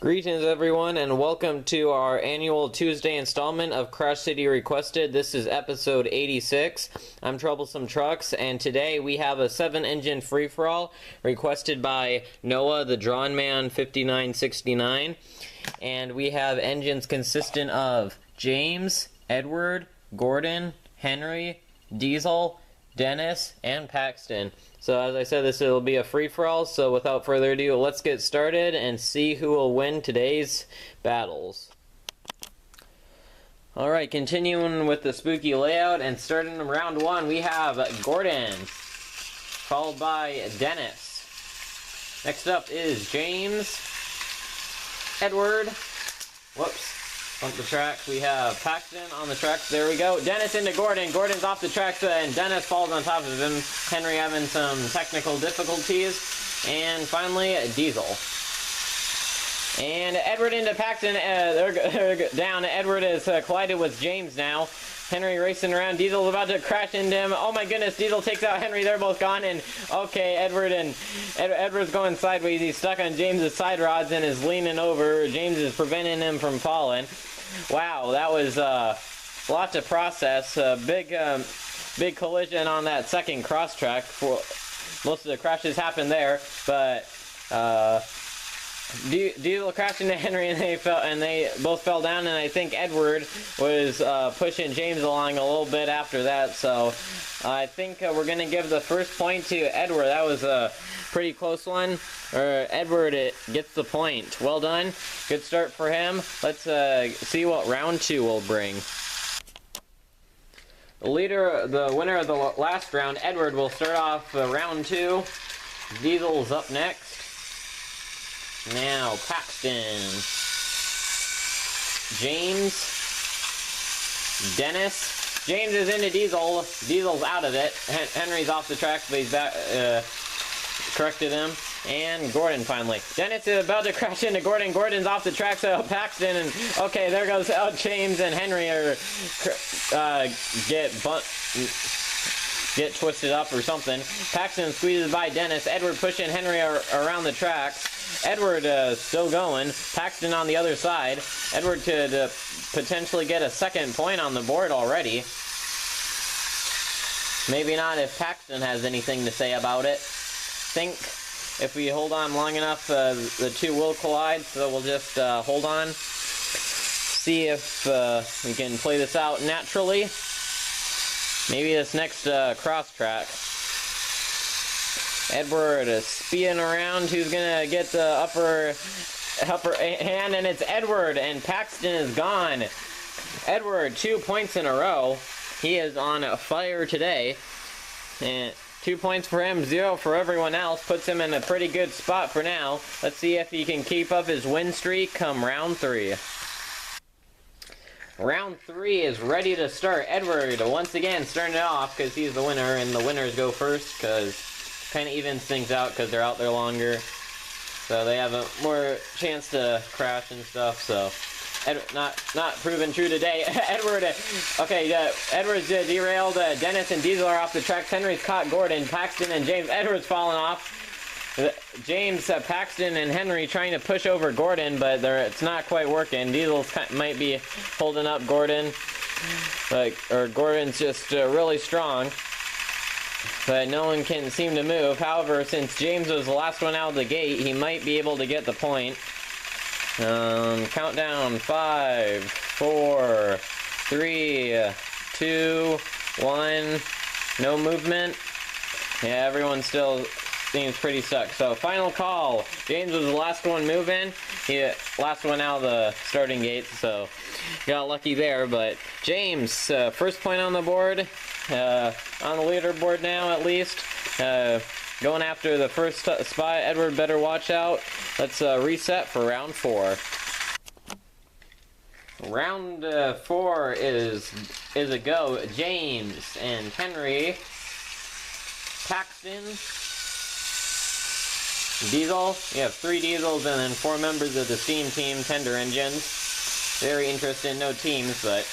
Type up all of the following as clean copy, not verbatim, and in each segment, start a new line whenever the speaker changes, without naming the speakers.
Greetings everyone and welcome to our annual Tuesday installment of Crash City Requested. This is episode 86. I'm Troublesome Trucks and today we have a 7-engine free-for-all requested by Noah the Drawn Man 5969. And we have engines consistent of James, Edward, Gordon, Henry, Diesel, Dennis, and Paxton. So as I said, this will be a free-for-all, so without further ado, let's get started and see who will win today's battles. Alright, continuing with the spooky layout, and starting round one, we have Gordon, followed by Dennis. Next up is James, Edward, whoops, on the track, we have Paxton on the tracks. There we go. Dennis into Gordon. Gordon's off the tracks, and Dennis falls on top of him. Henry having some technical difficulties. And finally, Diesel. And Edward into Paxton. They're down. Edward is collided with James now. Henry racing around. Diesel's about to crash into him. Oh my goodness, Diesel takes out Henry. They're both gone. And okay, Edward's going sideways. He's stuck on James's side rods and is leaning over. James is preventing him from falling. Wow, that was a lot to process. Big collision on that second cross track. Most of the crashes happened there, but Diesel crashed into Henry and they both fell down, and I think Edward was pushing James along a little bit after that, so I think we're going to give the first point to Edward. That was a pretty close one. Edward gets the point. Well done. Good start for him. Let's see what round two will bring. The winner of the last round, Edward, will start off round two. Diesel's up next. Now, Paxton, James, Dennis. James is into Diesel. Diesel's out of it. Henry's off the track, but he's back, corrected him. And Gordon finally. Dennis is about to crash into Gordon. Gordon's off the track, so Paxton and okay, there goes James and Henry are get twisted up or something. Paxton squeezes by Dennis. Edward pushing Henry around the tracks. Edward still going. Paxton on the other side. Edward could potentially get a second point on the board already. Maybe not if Paxton has anything to say about it. Think if we hold on long enough, the two will collide, so we'll just hold on. See if we can play this out naturally. Maybe this next cross track. Edward is speeding around. Who's gonna get the upper hand? And it's Edward, and Paxton is gone. Edward, 2 points in a row. He is on fire today. And 2 points for him, 0 for everyone else. Puts him in a pretty good spot for now. Let's see if he can keep up his win streak come round three. Round three is ready to start. Edward, once again, starting it off because he's the winner, and the winners go first because kind of evens things out because they're out there longer. So they have a more chance to crash and stuff, so not proven true today. Edward, okay, Edward's derailed. Dennis and Diesel are off the tracks. Henry's caught Gordon. Paxton and James. Edward's falling off. James, Paxton, and Henry trying to push over Gordon, but it's not quite working. Diesel might be holding up Gordon, or Gordon's just really strong, but no one can seem to move. However, since James was the last one out of the gate, he might be able to get the point. Countdown, 5, 4, 3, 2, 1, no movement. Yeah, everyone still seems pretty stuck. So final call. James was the last one moving. Last one out of the starting gate, so got lucky there. But James, first point on the board, on the leaderboard now at least. Going after the first spot. Edward better watch out. Let's reset for round four. Round four is a go. James and Henry, Paxton, Diesel. You have 3 Diesels and then 4 members of the Steam Team Tender Engines. Very interesting, no teams, but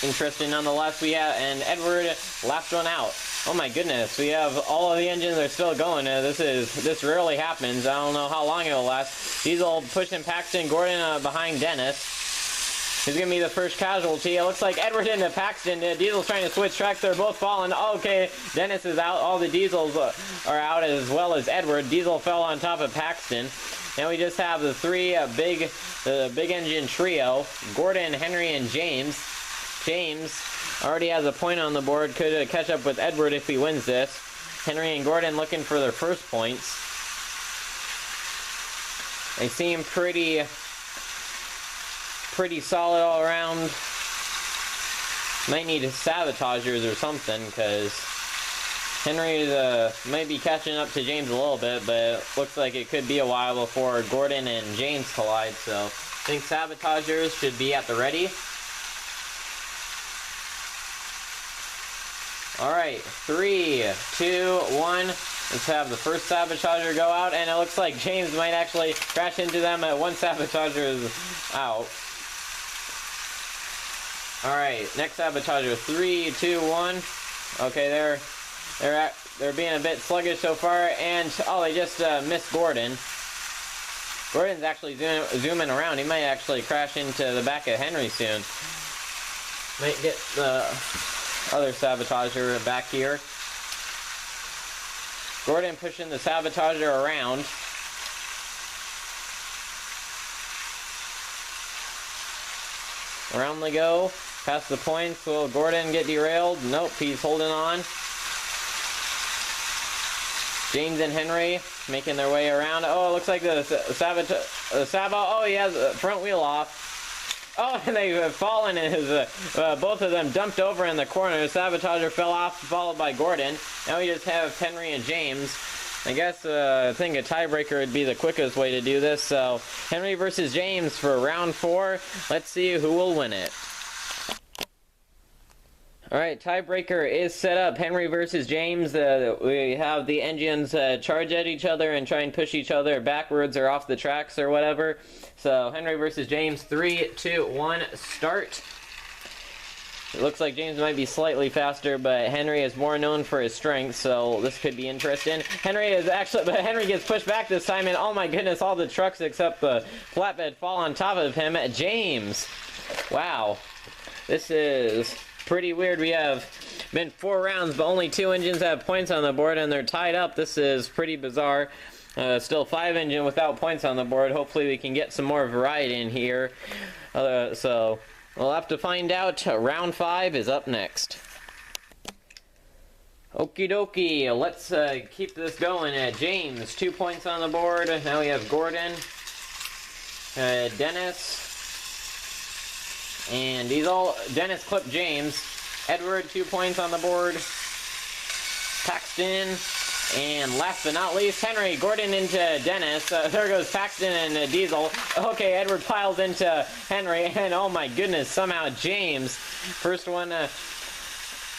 interesting nonetheless. We have, and Edward last one out. Oh my goodness, we have all of the engines are still going. This rarely happens. I don't know how long it'll last. Diesel pushing Paxton, Gordon behind Dennis. He's gonna be the first casualty. It looks like Edward into Paxton. Diesel's trying to switch tracks. They're both falling. Okay, Dennis is out. All the Diesels are out as well as Edward. Diesel fell on top of Paxton. Now we just have the three big engine trio: Gordon, Henry, and James. James already has a point on the board. Could catch up with Edward if he wins this. Henry and Gordon looking for their first points. They seem pretty solid all around. Might need sabotagers or something, because Henry might be catching up to James a little bit, but it looks like it could be a while before Gordon and James collide, so I think sabotagers should be at the ready. Alright, 3, 2, 1. Let's have the first sabotager go out, and it looks like James might actually crash into them. One sabotager is out. Alright, next sabotager. 3, 2, 1. Okay, they're being a bit sluggish so far, and oh, they just missed Gordon. Gordon's actually zooming around. He might actually crash into the back of Henry soon. Might get the other sabotager back here. Gordon pushing the sabotager around. Around they go. Past the points. Will Gordon get derailed? Nope, he's holding on. James and Henry making their way around. Oh, it looks like the Sabo. Oh, he has the front wheel off. Oh, and they've fallen, and both of them dumped over in the corner. The sabotager fell off, followed by Gordon. Now we just have Henry and James. I guess I think a tiebreaker would be the quickest way to do this. So Henry versus James for round 4. Let's see who will win it. Alright, tiebreaker is set up. Henry versus James. We have the engines charge at each other and try and push each other backwards or off the tracks or whatever. So Henry versus James, 3, 2, 1, start. It looks like James might be slightly faster, but Henry is more known for his strength, so this could be interesting. Henry gets pushed back this time, and oh my goodness, all the trucks except the flatbed fall on top of him. James. Wow. This is pretty weird. We have been 4 rounds, but only 2 engines have points on the board, and they're tied up. This is pretty bizarre. Still 5 engine without points on the board. Hopefully we can get some more variety in here. So we'll have to find out. Round 5 is up next. Okie dokie, let's keep this going. James, 2 points on the board. Now we have Gordon, Dennis, and Dennis clipped James. Edward, 2 points on the board. Paxton, and last but not least, Henry. Gordon into Dennis. There goes Paxton and Diesel. Okay, Edward piles into Henry, and oh my goodness, somehow James, first one, he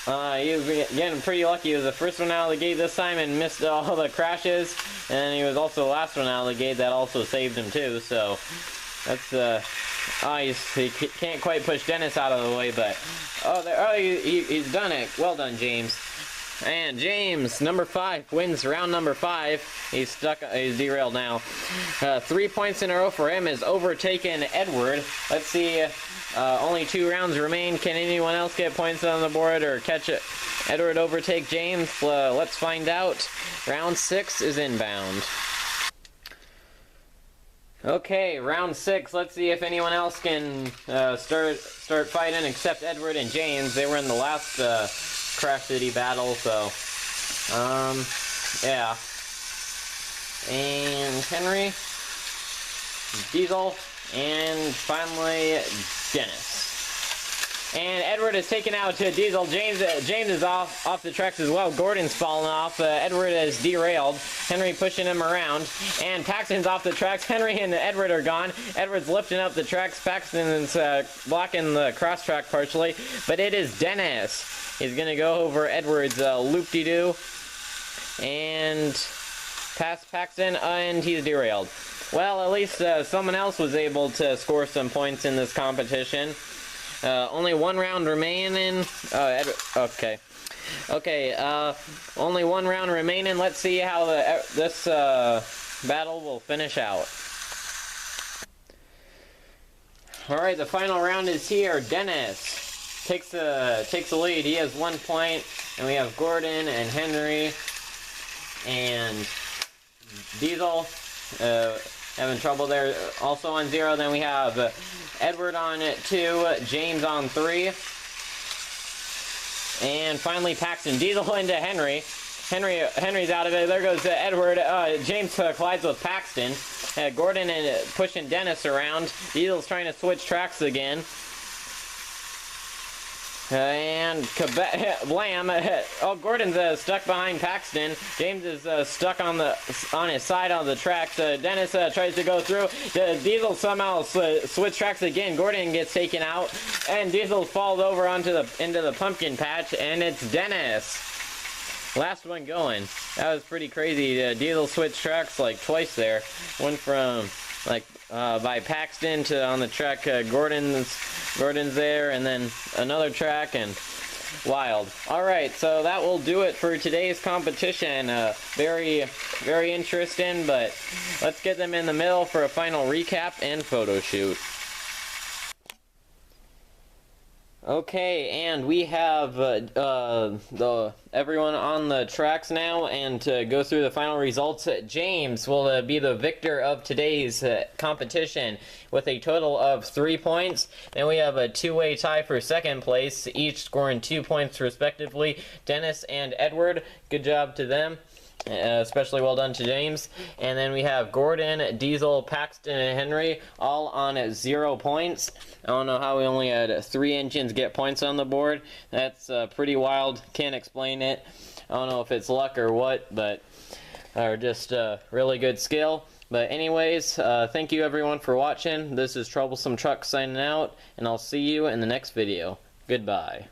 was getting pretty lucky. He was the first one out of the gate this time and missed all the crashes, and he was also the last one out of the gate. That also saved him too, so that's, he can't quite push Dennis out of the way, but he's done it. Well done, James. And James, number 5, wins round number 5. He's derailed now. 3 points in a row for him, has overtaken Edward. Let's see, only 2 rounds remain. Can anyone else get points on the board or catch it? Edward overtake James? Let's find out. Round 6 is inbound. Okay, round 6. Let's see if anyone else can start fighting except Edward and James. They were in the last Crash City battle, so yeah. And Henry, Diesel, and finally Dennis. And Edward has taken out Diesel. James is off the tracks as well. Gordon's fallen off. Edward is derailed. Henry pushing him around. And Paxton's off the tracks. Henry and Edward are gone. Edward's lifting up the tracks. Paxton is blocking the cross track partially. But it is Dennis. He's going to go over Edward's loop-de-doo. And past Paxton, and he's derailed. Well, at least someone else was able to score some points in this competition. Only one round remaining. Okay. Okay, only one round remaining. Let's see how this battle will finish out. Alright, the final round is here. Dennis takes the lead. He has 1 point, and we have Gordon and Henry and Diesel having trouble there. Also on 0. Then we have Edward on 2, James on 3. And finally, Paxton. Diesel into Henry. Henry's out of it. There goes Edward. James collides with Paxton. Gordon and pushing Dennis around. Diesel's trying to switch tracks again. And blam! Oh, Gordon's stuck behind Paxton. James is stuck on his side on the tracks. Dennis tries to go through. Diesel somehow switch tracks again. Gordon gets taken out, and Diesel falls over into the pumpkin patch, and it's Dennis. Last one going. That was pretty crazy. Diesel switched tracks like twice there. Went from like by Paxton to on the track Gordon's there, and then another track, and wild. Alright, so that will do it for today's competition. Very interesting, but let's get them in the middle for a final recap and photo shoot. Okay, and we have everyone on the tracks now, and to go through the final results, James will be the victor of today's competition with a total of 3 points. Then we have a two-way tie for second place, each scoring 2 points respectively. Dennis and Edward, good job to them. Especially well done to James. And then we have Gordon, Diesel, Paxton, and Henry all on 0 points. I don't know how we only had 3 engines get points on the board. That's pretty wild. Can't explain it. I don't know if it's luck or what, but or just really good skill. But anyways, thank you everyone for watching. This is Troublesome Truck signing out, and I'll see you in the next video. Goodbye.